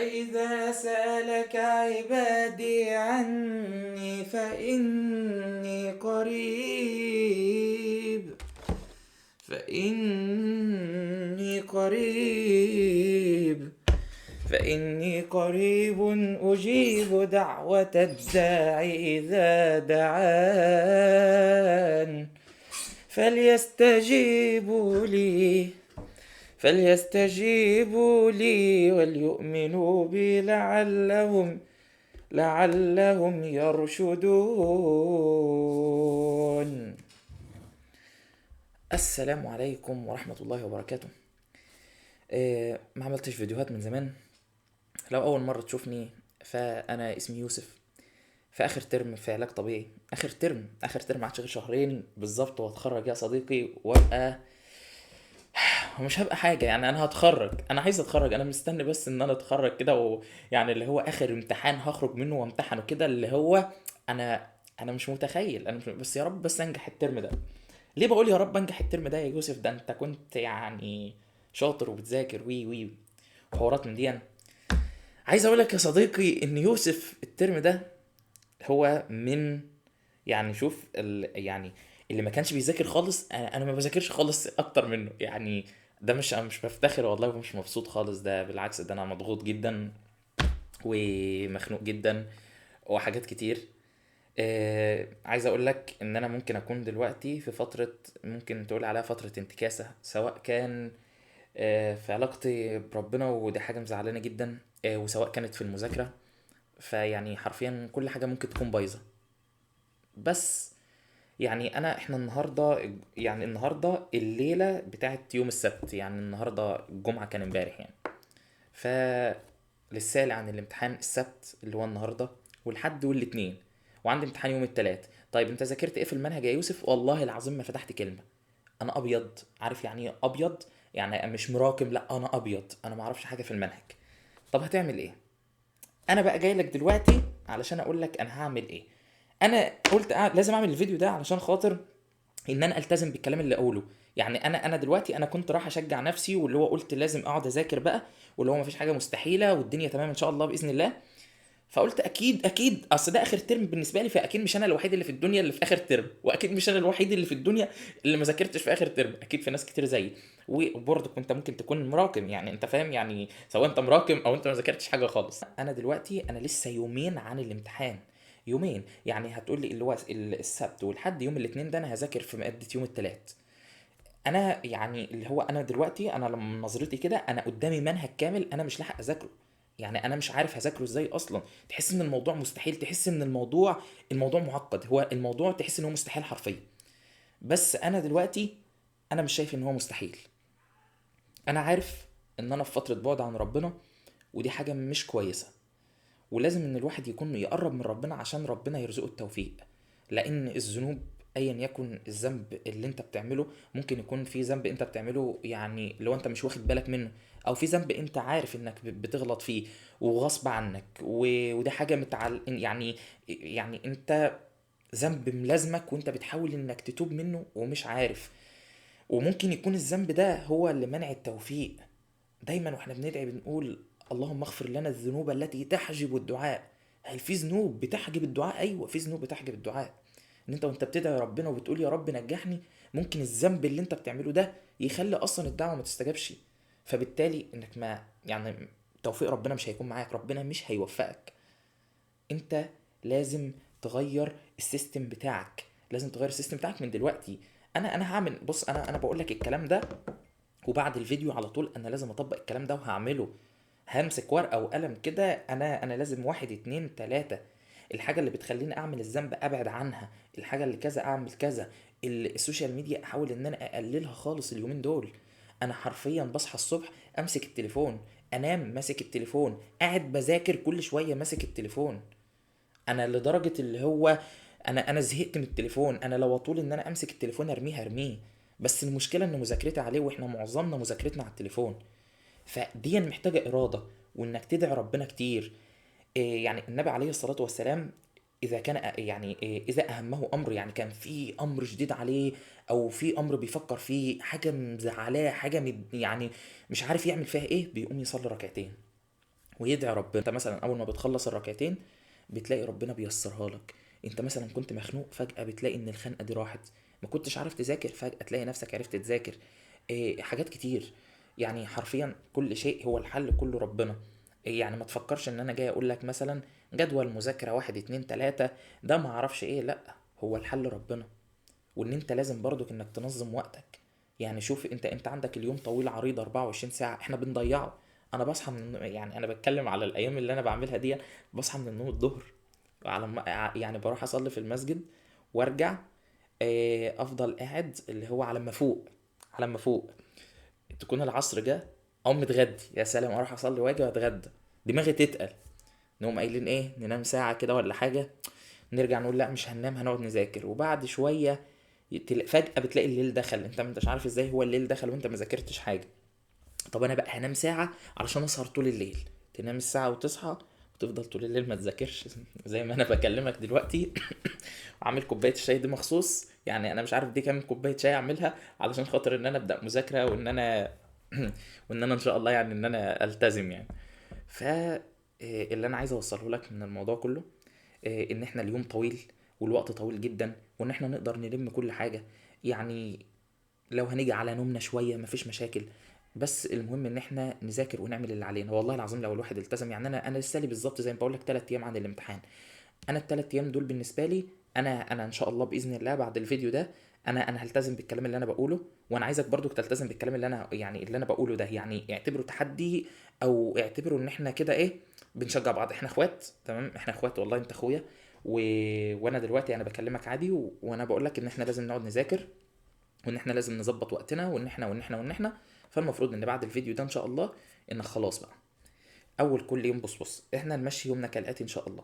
وإذا سألك عبادي عني فإني قريب أجيب دعوة الداعي إذا دعان فليستجيبوا لي فليستجيبوا لي وليؤمنوا بي لعلهم يرشدون. السلام عليكم ورحمة الله وبركاته. ما عملتش فيديوهات من زمان. لو أول مرة تشوفني فأنا اسمي يوسف، في آخر ترم في علاج طبيعي. آخر ترم ما عادش غير شهرين بالظبط وهتخرج يا صديقي، وابقى مش هبقى حاجة. يعني أنا هتخرج، أنا عايز أتخرج، أنا مستني بس إن أنا أتخرج كده ويعني اللي هو آخر امتحان هخرج منه وامتحنه كده، اللي هو أنا أنا مش متخيل، أنا مش... بس يا رب بس أنجح الترم ده. ليه بقول يا رب أنجح الترم ده يا يوسف؟ ده أنت كنت يعني شاطر وبتذاكر وي وي وحوارات من دي. أنا عايز أقولك يا صديقي إن يوسف الترم ده هو من، يعني شوف يعني اللي ما كانش بيذاكر خالص، أنا ما بذاكرش خالص اكتر منه يعني. ده مش، انا مش بفتخر والله ومش مبسوط خالص، ده بالعكس، ده انا مضغوط جدا ومخنوق جدا وحاجات كتير. عايز اقول لك ان انا ممكن اكون دلوقتي في فترة، ممكن تقول عليها فترة انتكاسة، سواء كان في علاقتي بربنا، ودي حاجة مزعلانة جدا، وسواء كانت في المذاكرة. فيعني حرفيا كل حاجة ممكن تكون بايظة. بس يعني احنا النهارده، يعني النهارده الليله بتاعت يوم السبت، يعني النهارده الجمعه كان امبارح يعني. ف لسالي عن الامتحان السبت اللي هو النهارده والحد والاتنين، وعندي امتحان يوم التلات. طيب انت ذاكرت ايه في المنهج يا يوسف؟ والله العظيم ما فتحت كلمه. انا ابيض، عارف يعني ايه ابيض؟ يعني مش مراكم، لا انا ابيض، انا ما اعرفش حاجه في المنهج. طب هتعمل ايه؟ انا بقى جاي لك دلوقتي علشان اقول لك انا هعمل ايه. انا قلت لازم اعمل الفيديو ده علشان خاطر ان انا التزم بالكلام اللي اقوله. يعني انا دلوقتي انا كنت راح اشجع نفسي، واللي هو قلت لازم اقعد اذاكر بقى، واللي هو مفيش حاجه مستحيله والدنيا تمام ان شاء الله باذن الله. فقلت اكيد اصل ده اخر ترم بالنسبه لي، فاكيد مش انا الوحيد اللي في الدنيا اللي في اخر ترم، واكيد مش انا الوحيد اللي في الدنيا اللي ما ذاكرتش في اخر ترم، اكيد في ناس كتير زيي. وبرضه كنت ممكن تكون مراكم، يعني انت فاهم، يعني سواء انت مراكم او انت ما ذاكرتش حاجه خالص. انا دلوقتي انا لسه يومين عن الامتحان، يومين. يعني هتقولي اللي هو السبت والحد، يوم الاثنين ده انا هذاكر في ماده يوم الثلاث. انا يعني اللي هو انا دلوقتي، انا لما نظرتي كده انا قدامي منهج كامل انا مش لاحق اذاكره. يعني انا مش عارف هذاكره ازاي اصلا. تحس ان الموضوع مستحيل، تحس ان الموضوع معقد، هو الموضوع تحس ان هو مستحيل حرفيا. بس انا دلوقتي انا مش شايف ان هو مستحيل. انا عارف ان انا في فترة بعد عن ربنا، ودي حاجة مش كويسة. ولازم ان الواحد يكون يقرب من ربنا عشان ربنا يرزقه التوفيق. لان الذنوب، ايا يكن الذنب اللي انت بتعمله، ممكن يكون في ذنب انت بتعمله يعني لو انت مش واخد بالك منه، او في ذنب انت عارف انك بتغلط فيه وغصب عنك، ودي حاجة يعني انت ذنب ملازمك وانت بتحاول انك تتوب منه ومش عارف. وممكن يكون الذنب ده هو اللي منع التوفيق. دايما واحنا بندعي بنقول اللهم اغفر لنا الذنوب التي تحجب الدعاء. هل في ذنوب بتحجب الدعاء؟ ايوه في ذنوب بتحجب الدعاء. ان انت وانت بتدعي ربنا وبتقول يا رب نجحني، ممكن الذنب اللي انت بتعمله ده يخلي اصلا الدعوه ما تستجابش. فبالتالي انك ما يعني توفيق ربنا مش هيكون معاك، ربنا مش هيوفقك. انت لازم تغير السيستم بتاعك، لازم تغير السيستم بتاعك من دلوقتي. انا هعمل، بص انا بقول لك الكلام ده، وبعد الفيديو على طول انا لازم اطبق الكلام ده وهعمله. همسك ورقة وقلم كده، انا لازم واحد اتنين تلاتة. الحاجة اللي بتخليني اعمل الذنب ابعد عنها، الحاجة اللي كذا اعمل كذا. السوشيال ميديا احاول ان انا اقللها خالص اليومين دول. انا حرفيا بصحى الصبح امسك التليفون، انام ماسك التليفون، قاعد بذاكر كل شوية ماسك التليفون. انا لدرجه اللي هو انا زهقت من التليفون. انا لو اطول ان انا امسك التليفون ارميه. بس المشكله ان مذاكرتي عليه، واحنا معظمنا مذاكرتنا على التليفون. فدي محتاجه اراده، وانك تدعي ربنا كتير. يعني النبي عليه الصلاه والسلام اذا كان يعني اذا اهمه امر، يعني كان في امر شديد عليه، او في امر بيفكر فيه، حاجه مزعلاه، حاجه يعني مش عارف يعمل فيها ايه، بيقوم يصلي ركعتين. ويدعي ربنا. انت مثلا اول ما بتخلص الركعتين بتلاقي ربنا بيسرها لك. انت مثلا كنت مخنوق، فجأة بتلاقي ان الخنقة دي راحت. ما كنتش عارف تذاكر، فجأة تلاقي نفسك عرفت تذاكر. إيه حاجات كتير. يعني حرفيا كل شيء هو الحل كله ربنا. إيه يعني ما تفكرش ان انا جاي اقول لك مثلا جدول مذاكرة واحد اتنين تلاتة، ده ما اعرفش ايه، لا، هو الحل ربنا. وان انت لازم برضك انك تنظم وقتك. يعني شوف انت عندك اليوم طويل عريض 24 ساعة احنا بنضيعه. انا بصحى يعني انا بتكلم على الايام اللي انا بعملها دي. بصحى من النوم الظهر، على يعني بروح اصلي في المسجد وارجع. افضل قاعد اللي هو على ما فوق. على ما فوق تكون العصر جه، اقوم متغدي، يا سلام، اروح اصلي واجي واتغدى. دماغي تتقل. نقوم قايلين ايه، ننام ساعة كده ولا حاجة. نرجع نقول لا مش هننام، هنقعد نذاكر. وبعد شوية فجأة بتلاقي الليل دخل، انت ما انتش عارف ازاي هو الليل دخل وانت ما ذاكرتش حاجة. طب انا بقى هنام ساعة علشان اسهر طول الليل. تنام الساعة وتصحى وتفضل طول الليل ما تذاكرش زي ما انا بكلمك دلوقتي. وعامل كوباية الشاي دي مخصوص، يعني انا مش عارف دي كام كوباية شاي اعملها علشان خاطر ان انا ابدأ مذاكرة، وان انا وان انا ان شاء الله يعني ان انا التزم يعني. ف اللي انا عايز اوصله لك من الموضوع كله، ان احنا اليوم طويل والوقت طويل جدا، وان احنا نقدر نلم كل حاجة. يعني لو هنيجي على نومنا شويه مفيش مشاكل، بس المهم ان احنا نذاكر ونعمل اللي علينا. والله العظيم لو الواحد التزم، يعني انا لسه لي بالظبط زي ما بقول لك 3 ايام عن الامتحان. انا الثلاث ايام دول بالنسبه لي، انا ان شاء الله باذن الله بعد الفيديو ده انا هلتزم بالكلام اللي انا بقوله. وانا عايزك برضو تلتزم بالكلام اللي انا يعني اللي انا بقوله ده. يعني اعتبره تحدي، او اعتبره ان احنا كده ايه، بنشجع بعض. احنا اخوات، تمام، احنا اخوات والله، انت اخويا. و... وانا دلوقتي انا بكلمك عادي، وانا بقول لك ان احنا لازم نقعد نذاكر، وان احنا لازم نظبط وقتنا، وان احنا. فالمفروض ان بعد الفيديو ده ان شاء الله انك خلاص بقى اول كل يوم، بص احنا نمشي يومنا كالاتي ان شاء الله.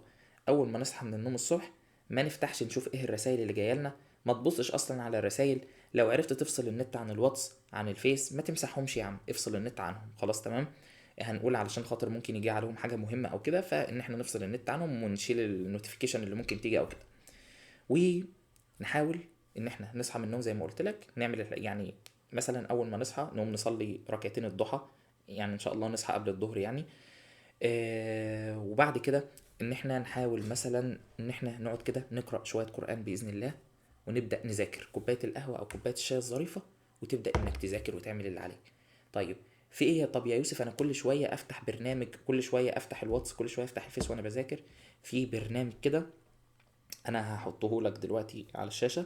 اول ما نصحى من النوم الصبح ما نفتحش نشوف ايه الرسائل اللي جايه لنا. ما تبصش اصلا على الرسائل. لو عرفت تفصل النت عن الواتس عن الفيس ما تمسحهمش يا عم، افصل النت عنهم خلاص، تمام. هنقول علشان خاطر ممكن يجي عليهم حاجه مهمه او كده، فان احنا نفصل النت عنهم ونشيل النوتيفيكيشن اللي ممكن تيجي او كده. ونحاول ان احنا نصحى من النوم زي ما قلت لك، نعمل يعني مثلا اول ما نصحى نقوم نصلي ركعتين الضحى. يعني ان شاء الله نصحى قبل الظهر يعني. وبعد كده ان احنا نحاول مثلا ان احنا نقعد كده نقرا شويه قران باذن الله، ونبدا نذاكر كوبايه القهوه او كوبايه الشاي الظريفه، وتبدا انك تذاكر وتعمل اللي عليك. طيب في ايه؟ طب يا يوسف انا كل شويه افتح برنامج، كل شويه افتح الواتس، كل شويه افتح الفيس وانا بذاكر. في برنامج كده انا هحطه لك دلوقتي على الشاشه.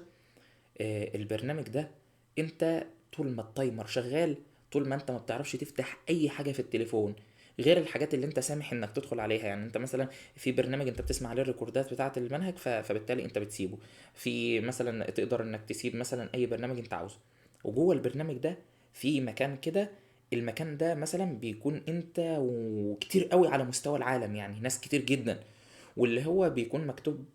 البرنامج ده انت طول ما التايمر شغال، طول ما انت ما بتعرفش تفتح اي حاجة في التليفون غير الحاجات اللي انت سامح انك تدخل عليها. يعني انت مثلا في برنامج انت بتسمع عليه الريكوردات بتاعة المنهج، فبالتالي انت بتسيبه. في مثلا تقدر انك تسيب مثلا اي برنامج انت عاوزه. وجوه البرنامج ده في مكان كده، المكان ده مثلا بيكون انت وكتير قوي على مستوى العالم، يعني ناس كتير جدا. واللي هو بيكون مكتوب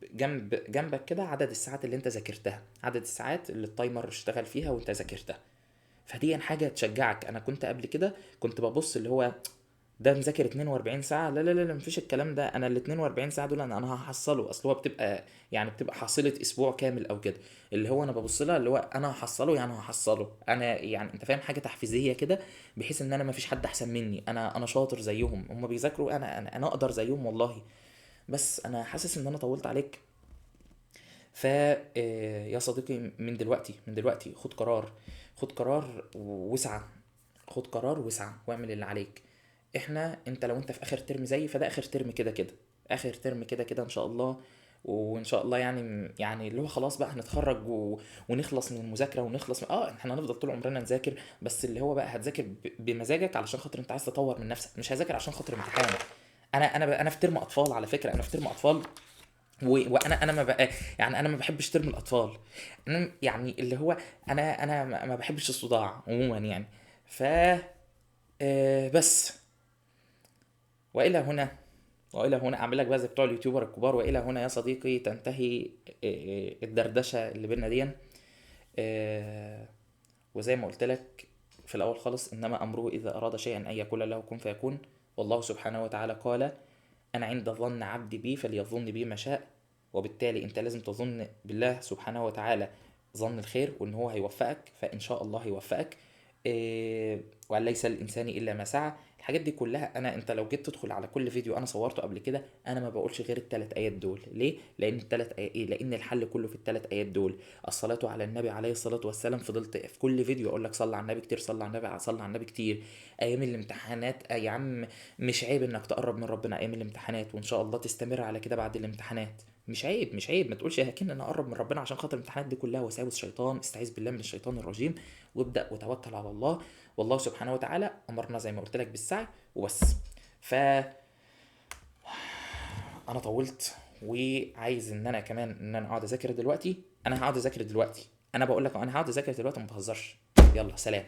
جنبك كده عدد الساعات اللي انت ذاكرتها، عدد الساعات اللي التايمر اشتغل فيها وانت ذاكرتها. فدي حاجة تشجعك. انا كنت قبل كده كنت ببص اللي هو ده مذاكر 42 ساعة، لا لا لا لا، مفيش الكلام ده. انا ال 42 ساعة دول انا هحصله. اصل هو بتبقى يعني بتبقى حاصلة اسبوع كامل او كده. اللي هو انا ببص لها اللي هو انا هحصله، يعني هحصله انا، يعني انت فاهم، حاجة تحفيزية كده. بحيث ان انا مفيش حد احسن مني، انا شاطر زيهم، هم بيذاكروا، انا اقدر زيهم والله. بس انا حاسس ان انا طولت عليك. ف يا صديقي، من دلوقتي خد قرار. خد قرار واسعى. خد قرار واسعى واعمل اللي عليك. انت لو انت في اخر ترم زيي، فده اخر ترم كده كده. اخر ترم كده كده ان شاء الله. وان شاء الله يعني اللي هو خلاص بقى هنتخرج ونخلص من المذاكره، ونخلص احنا هنفضل طول عمرنا نذاكر. بس اللي هو بقى هتذاكر بمزاجك علشان خاطر انت عايز تطور من نفسك، مش هذاكر عشان خاطر امتحان. انا في ترم اطفال على فكره، انا في ترم اطفال. وانا ما بقى، يعني انا ما بحبش ترم الاطفال. انا يعني اللي هو انا ما بحبش الصداع عموما يعني. ف بس والى هنا والى هنا اعمل لك بقى زي بتوع اليوتيوبر الكبار. والى هنا يا صديقي تنتهي الدردشه اللي بينا دي. آه، وزي ما قلت لك في الاول خالص، انما امره اذا اراد شيئا ان يقول له كن فيكون. والله سبحانه وتعالى قال: انا عند ظن عبدي بي فليظن بي ما شاء. وبالتالي انت لازم تظن بالله سبحانه وتعالى ظن الخير، وان هو هيوفقك، فان شاء الله هيوفقك. وأن ليس للإنسان إلا ما سعى. الحاجات دي كلها انت لو جيت تدخل على كل فيديو انا صورته قبل كده، انا ما بقولش غير الثلاث ايات دول. ليه؟ لان الثلاث ايات ايه؟ لان الحل كله في الثلاث ايات دول. الصلاه على النبي عليه الصلاه والسلام. فضلت في كل فيديو اقول لك صلى على النبي كتير، صلى على النبي، صلى على النبي كتير. ايام الامتحانات يا عم، مش عيب انك تقرب من ربنا ايام الامتحانات، وان شاء الله تستمر على كده بعد الامتحانات. مش عيب، مش عيب. ما تقولش هكين انا اقرب من ربنا عشان خاطر الامتحانات دي كلها وساوس شيطان. استعيذ بالله من الشيطان الرجيم، وابدا وتوكل على الله. والله سبحانه وتعالى امرنا زي ما قلت لك بالسعي وبس. ف انا طولت، وعايز ان انا كمان ان انا اقعد اذاكر دلوقتي. انا هقعد اذاكر دلوقتي، انا بقول لك انا هقعد اذاكر دلوقتي، ما بهزرش. يلا سلام.